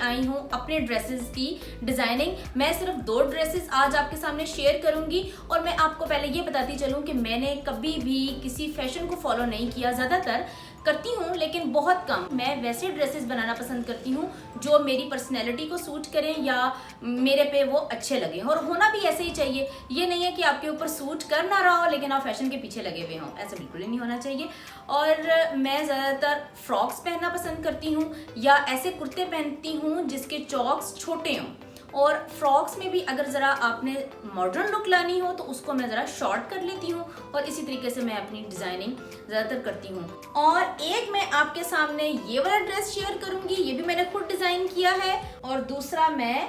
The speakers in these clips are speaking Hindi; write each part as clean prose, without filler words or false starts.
आई हूँ अपने ड्रेसेस की डिजाइनिंग। मैं सिर्फ 2 ड्रेसेस आज आपके सामने शेयर करूंगी और मैं आपको पहले ये बताती चलूं कि मैंने कभी भी किसी फैशन को फॉलो नहीं किया, ज्यादातर करती हूँ लेकिन बहुत कम। मैं वैसे ड्रेसेस बनाना पसंद करती हूँ जो मेरी पर्सनैलिटी को सूट करें या मेरे पे वो अच्छे लगे, और होना भी ऐसे ही चाहिए। ये नहीं है कि आपके ऊपर सूट कर ना रहा हो लेकिन आप फैशन के पीछे लगे हुए हों, ऐसा बिल्कुल ही नहीं होना चाहिए। और मैं ज़्यादातर फ्रॉक्स पहनना पसंद करती हूँ या ऐसे कुर्ते पहनती हूँ जिसके चौक्स छोटे हों, और फ्रॉक्स में भी अगर ज़रा आपने मॉडर्न लुक लानी हो तो उसको मैं ज़रा शॉर्ट कर लेती हूँ, और इसी तरीके से मैं अपनी डिज़ाइनिंग ज़्यादातर करती हूँ। और एक मैं आपके सामने ये वाला ड्रेस शेयर करूँगी, ये भी मैंने खुद डिज़ाइन किया है, और दूसरा मैं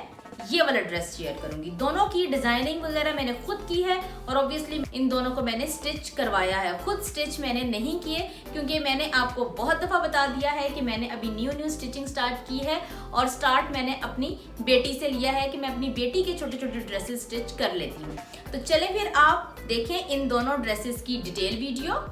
ये वाला ड्रेस शेयर करूंगी। दोनों की डिजाइनिंग वगैरह मैंने खुद की है, और ऑब्वियसली इन दोनों को मैंने स्टिच करवाया है। खुद स्टिच मैंने नहीं किए क्योंकि मैंने आपको बहुत दफा बता दिया है कि मैंने अभी न्यू स्टिचिंग स्टार्ट की है, और स्टार्ट मैंने अपनी बेटी से लिया है कि मैं अपनी बेटी के छोटे छोटे ड्रेसेस स्टिच कर लेती हूँ। तो चले फिर आप देखें इन दोनों ड्रेसेस की डिटेल वीडियो।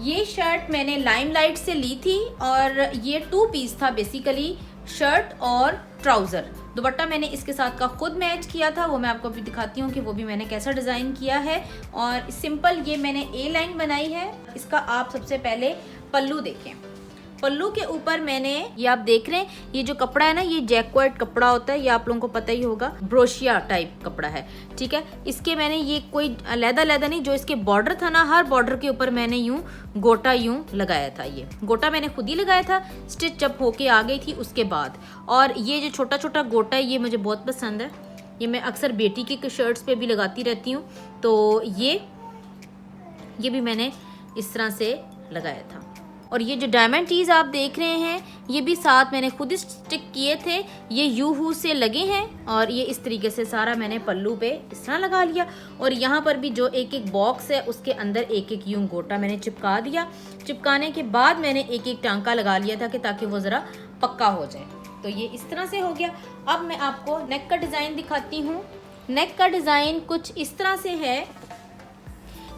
ये शर्ट मैंने लाइमलाइट से ली थी और ये 2 पीस था बेसिकली, शर्ट और ट्राउजर। दुपट्टा मैंने इसके साथ का खुद मैच किया था, वो मैं आपको अभी दिखाती हूँ कि वो भी मैंने कैसा डिज़ाइन किया है। और सिंपल ये मैंने ए लाइन बनाई है। इसका आप सबसे पहले पल्लू देखें। पल्लू के ऊपर मैंने, ये आप देख रहे हैं, ये जो कपड़ा है ना, ये जैकवाइट कपड़ा होता है, ये आप लोगों को पता ही होगा, ब्रोशिया टाइप कपड़ा है, ठीक है। इसके मैंने ये कोई लैदा नहीं, जो इसके बॉर्डर था ना, हर बॉर्डर के ऊपर मैंने यूं गोटा यूं लगाया था। ये गोटा मैंने खुद ही लगाया था, स्टिच जब होके आ गई थी उसके बाद। और ये जो छोटा छोटा गोटा है ये मुझे बहुत पसंद है, ये मैं अक्सर बेटी की शर्ट्स पे भी लगाती रहती हूँ। तो ये भी मैंने इस तरह से लगाया था। और ये जो डायमंड चीज़ आप देख रहे हैं ये भी साथ मैंने खुद ही स्टिक किए थे, ये यूहू से लगे हैं, और ये इस तरीके से सारा मैंने पल्लू पे इस तरह लगा लिया। और यहाँ पर भी जो एक बॉक्स है उसके अंदर एक यूं गोटा मैंने चिपका दिया। चिपकाने के बाद मैंने एक टांका लगा लिया था कि ताकि वो ज़रा पक्का हो जाए। तो ये इस तरह से हो गया। अब मैं आपको नेक का डिज़ाइन दिखाती हूँ। नेक का डिज़ाइन कुछ इस तरह से है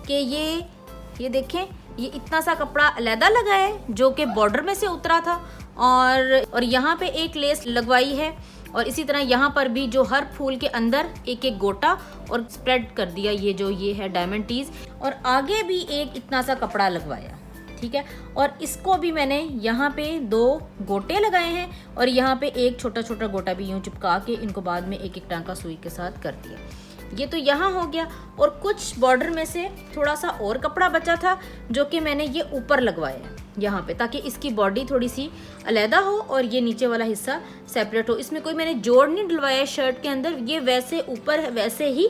कि ये देखें, ये इतना सा कपड़ा अलहदा लगा है जो कि बॉर्डर में से उतरा था, और यहाँ पे एक लेस लगवाई है, और इसी तरह यहाँ पर भी जो हर फूल के अंदर एक गोटा और स्प्रेड कर दिया, ये है डायमंड टीज, और आगे भी एक इतना सा कपड़ा लगवाया, ठीक है। और इसको भी मैंने यहाँ पे 2 गोटे लगाए हैं, और यहाँ पे एक छोटा छोटा गोटा भी यूँ चिपका के इनको बाद में एक टांका सुई के साथ कर दिया। ये तो यहाँ हो गया। और कुछ बॉर्डर में से थोड़ा सा और कपड़ा बचा था जो कि मैंने ये ऊपर लगवाया यहाँ पे, ताकि इसकी बॉडी थोड़ी सी अलहदा हो और ये नीचे वाला हिस्सा सेपरेट हो। इसमें कोई मैंने जोड़ नहीं डलवाया शर्ट के अंदर, ये वैसे ऊपर है वैसे ही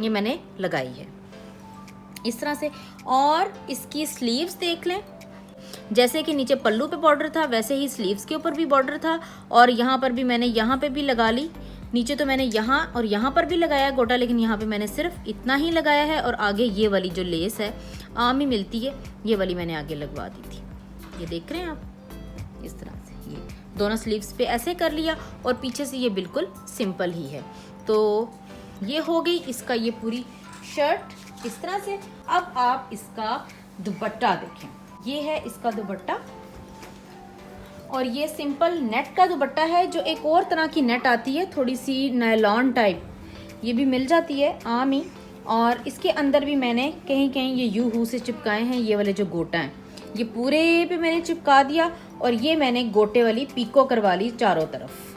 ये मैंने लगाई है इस तरह से। और इसकी स्लीव्स देख लें, जैसे कि नीचे पल्लू पे बॉर्डर था वैसे ही स्लीव्स के ऊपर भी बॉर्डर था, और यहाँ पर भी मैंने यहाँ पे भी लगा ली। नीचे तो मैंने यहाँ और यहाँ पर भी लगाया गोटा, लेकिन यहाँ पे मैंने सिर्फ इतना ही लगाया है, और आगे ये वाली जो लेस है आम ही मिलती है, ये वाली मैंने आगे लगवा दी थी। ये देख रहे हैं आप, इस तरह से ये दोनों स्लीव्स पे ऐसे कर लिया, और पीछे से ये बिल्कुल सिंपल ही है। तो ये हो गई इसका ये पूरी शर्ट इस तरह से। अब आप इसका दुपट्टा देखें, ये है इसका दुपट्टा, और ये सिंपल नेट का दुपट्टा है। जो एक और तरह की नेट आती है थोड़ी सी नायलॉन टाइप, ये भी मिल जाती है आम ही, और इसके अंदर भी मैंने कहीं कहीं ये यूहू से चिपकाए हैं। ये वाले जो गोटा हैं ये पूरे पे मैंने चिपका दिया, और ये मैंने गोटे वाली पीको करवा ली चारों तरफ,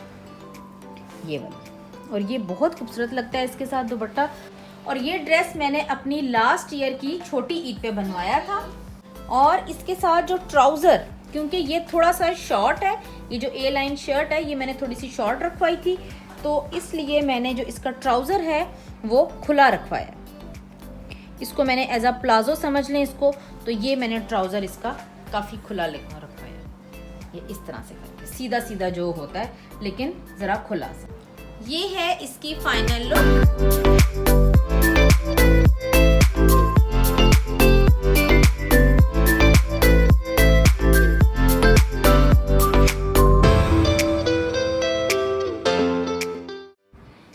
ये वाली, और ये बहुत खूबसूरत लगता है इसके साथ दुपट्टा। और ये ड्रेस मैंने अपनी लास्ट ईयर की छोटी ईद पे बनवाया था। और इसके साथ जो ट्राउज़र, क्योंकि ये थोड़ा सा शॉर्ट है, ये जो ए लाइन शर्ट है ये मैंने थोड़ी सी शॉर्ट रखवाई थी, तो इसलिए मैंने जो इसका ट्राउज़र है वो खुला रखवाया। इसको मैंने एज अ प्लाजो समझ लें इसको, तो ये मैंने ट्राउज़र इसका काफ़ी खुला रखवाया, ये इस तरह से करके सीधा सीधा जो होता है लेकिन ज़रा खुला सा। ये है इसकी फाइनल लुक।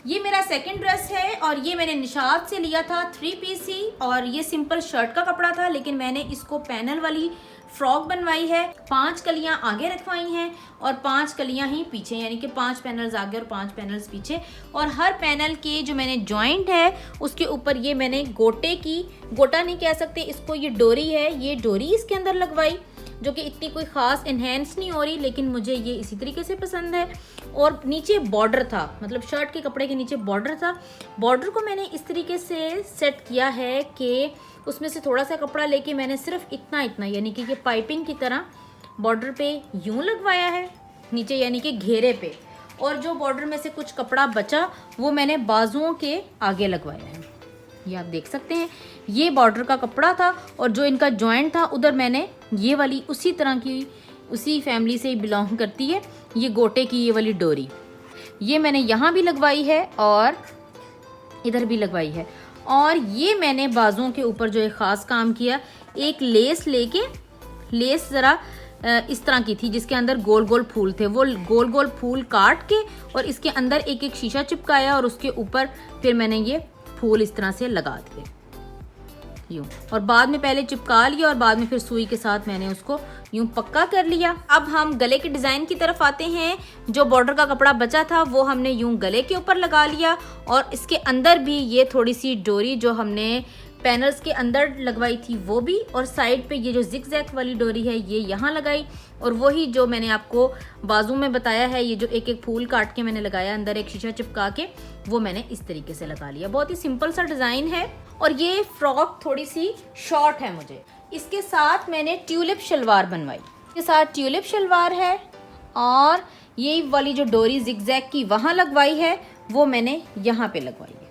ये मेरा सेकंड ड्रेस है, और ये मैंने निशात से लिया था 3 पीस ही, और ये सिंपल शर्ट का कपड़ा था, लेकिन मैंने इसको पैनल वाली फ्रॉक बनवाई है। 5 कलियां आगे रखवाई हैं और 5 कलियां ही पीछे, यानी कि 5 पैनल्स आगे और 5 पैनल्स पीछे। और हर पैनल के जो मैंने जॉइंट है उसके ऊपर ये मैंने गोटा नहीं कह सकते इसको, ये डोरी है, ये डोरी इसके अंदर लगवाई, जो कि इतनी कोई ख़ास इन्हेंस नहीं हो रही, लेकिन मुझे ये इसी तरीके से पसंद है। और नीचे बॉर्डर था, मतलब शर्ट के कपड़े के नीचे बॉर्डर था। बॉर्डर को मैंने इस तरीके से सेट किया है कि उसमें से थोड़ा सा कपड़ा लेके मैंने सिर्फ इतना यानी कि ये पाइपिंग की तरह बॉर्डर पे यूं लगवाया है नीचे, यानी कि घेरे पे। और जो बॉर्डर में से कुछ कपड़ा बचा वो मैंने बाजुओं के आगे लगवाया है। ये आप देख सकते हैं, ये बॉर्डर का कपड़ा था और जो इनका जॉइंट था उधर मैंने ये वाली उसी तरह की, उसी फैमिली से बिलोंग करती है, ये गोटे की ये वाली डोरी, ये मैंने यहाँ भी लगवाई है और इधर भी लगवाई है। और ये मैंने बाजुओं के ऊपर जो एक ख़ास काम किया, एक लेस लेके, लेस ज़रा इस तरह की थी जिसके अंदर गोल गोल फूल थे, वो गोल गोल फूल काट के और इसके अंदर एक एक शीशा चिपकाया और उसके ऊपर फिर मैंने ये फूल इस तरह से लगा दिए यूं, और बाद में पहले चिपका लिया और बाद में फिर सुई के साथ मैंने उसको यूं पक्का कर लिया। अब हम गले के डिज़ाइन की तरफ आते हैं। जो बॉर्डर का कपड़ा बचा था वो हमने यूं गले के ऊपर लगा लिया और इसके अंदर भी ये थोड़ी सी डोरी जो हमने पैनल्स के अंदर लगवाई थी वो भी, और साइड पे ये जो जिग-जैग वाली डोरी है ये यहाँ लगाई, और वही जो मैंने आपको बाजू में बताया है, ये जो एक एक फूल काट के मैंने लगाया अंदर एक शीशा चिपका के, वो मैंने इस तरीके से लगा लिया। बहुत ही सिंपल सा डिज़ाइन है और ये फ्रॉक थोड़ी सी शॉर्ट है मुझे। इसके साथ मैंने ट्यूलिप शलवार बनवाई, इसके साथ ट्यूलिप शलवार है और ये वाली जो डोरी जिग-जैग की वहाँ लगवाई है वो मैंने यहाँ पे लगवाई है।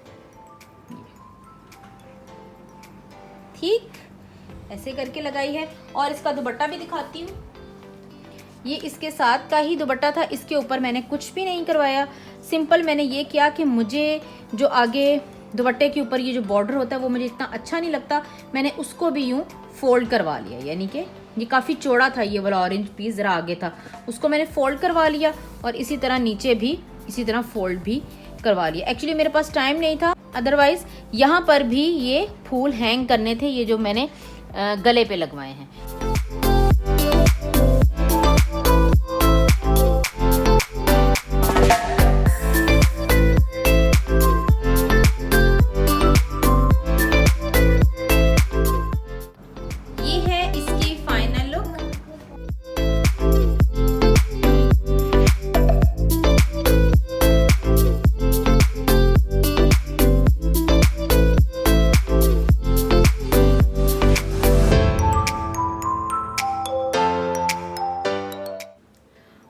ठीक ऐसे करके लगाई है। और इसका दुपट्टा भी दिखाती हूँ, ये इसके साथ का ही दुपट्टा था, इसके ऊपर मैंने कुछ भी नहीं करवाया। सिंपल मैंने ये किया कि मुझे जो आगे दुपट्टे के ऊपर ये जो बॉर्डर होता है वो मुझे इतना अच्छा नहीं लगता, मैंने उसको भी यूँ फोल्ड करवा लिया, यानी कि ये काफ़ी चौड़ा था, ये वाला ऑरेंज पीस ज़रा आगे था, उसको मैंने फोल्ड करवा लिया और इसी तरह नीचे भी इसी तरह फोल्ड भी करवा लिया। एक्चुअली मेरे पास टाइम नहीं था, अदरवाइज़ यहाँ पर भी ये फूल हैंग करने थे, ये जो मैंने गले पे लगवाए हैं। ये है इसकी फाइनल लुक।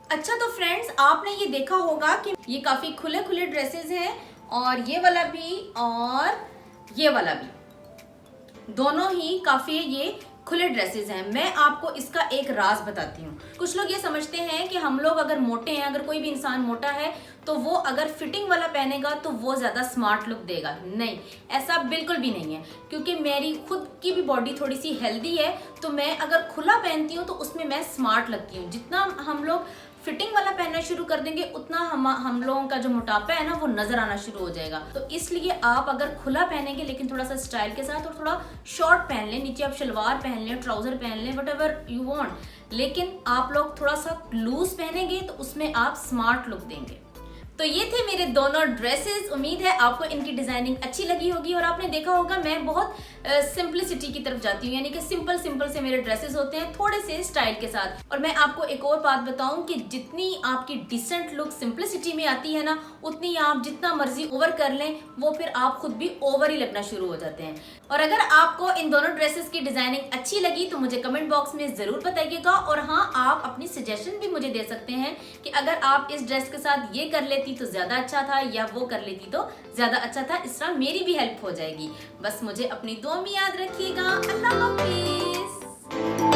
अच्छा तो फ्रेंड्स, आपने ये देखा होगा कि ये काफी खुले खुले ड्रेसेस हैं, और ये वाला भी और ये वाला भी, दोनों ही काफी ये खुले ड्रेसेस हैं। मैं आपको इसका एक राज बताती हूँ। कुछ लोग ये समझते हैं कि हम लोग अगर मोटे हैं, अगर कोई भी इंसान मोटा है तो वो अगर फिटिंग वाला पहनेगा तो वो ज़्यादा स्मार्ट लुक देगा। नहीं, ऐसा बिल्कुल भी नहीं है, क्योंकि मेरी खुद की भी बॉडी थोड़ी सी हेल्दी है, तो मैं अगर खुला पहनती हूँ तो उसमें मैं स्मार्ट लगती हूँ। जितना हम लोग फिटिंग वाला पहनना शुरू कर देंगे उतना हम लोगों का जो मोटापा है ना वो नजर आना शुरू हो जाएगा। तो इसलिए आप अगर खुला पहनेंगे लेकिन थोड़ा सा स्टाइल के साथ, और थोड़ा शॉर्ट पहन लें, नीचे आप शलवार पहन लें, ट्राउजर पहन लें, वट एवर यू वांट, लेकिन आप लोग थोड़ा सा लूज पहनेंगे तो उसमें आप स्मार्ट लुक देंगे। तो ये थे मेरे दोनों ड्रेसेस। उम्मीद है आपको इनकी डिजाइनिंग अच्छी लगी होगी, और आपने देखा होगा मैं बहुत सिंपलिसिटी की तरफ जाती हूँ, यानी कि सिंपल से मेरे ड्रेसेस होते हैं, थोड़े से स्टाइल के साथ। और मैं आपको एक और बात बताऊं कि जितनी आपकी डिसेंट लुक सिंपलिसिटी में आती है ना, उतनी आप जितना मर्जी ओवर कर लें वो फिर आप खुद भी ओवर ही लगना शुरू हो जाते हैं। और अगर आपको इन दोनों ड्रेसेस की डिजाइनिंग अच्छी लगी तो मुझे कमेंट बॉक्स में जरूर बताइएगा। और हाँ, आप अपनी सजेशन भी मुझे दे सकते हैं कि अगर आप इस ड्रेस के साथ ये कर लेती तो ज्यादा अच्छा था, या वो कर लेती तो ज्यादा अच्छा था। इस तरह मेरी भी हेल्प हो जाएगी। बस मुझे अपनी दुआ में याद रखिएगा। अल्लाह हाफिज।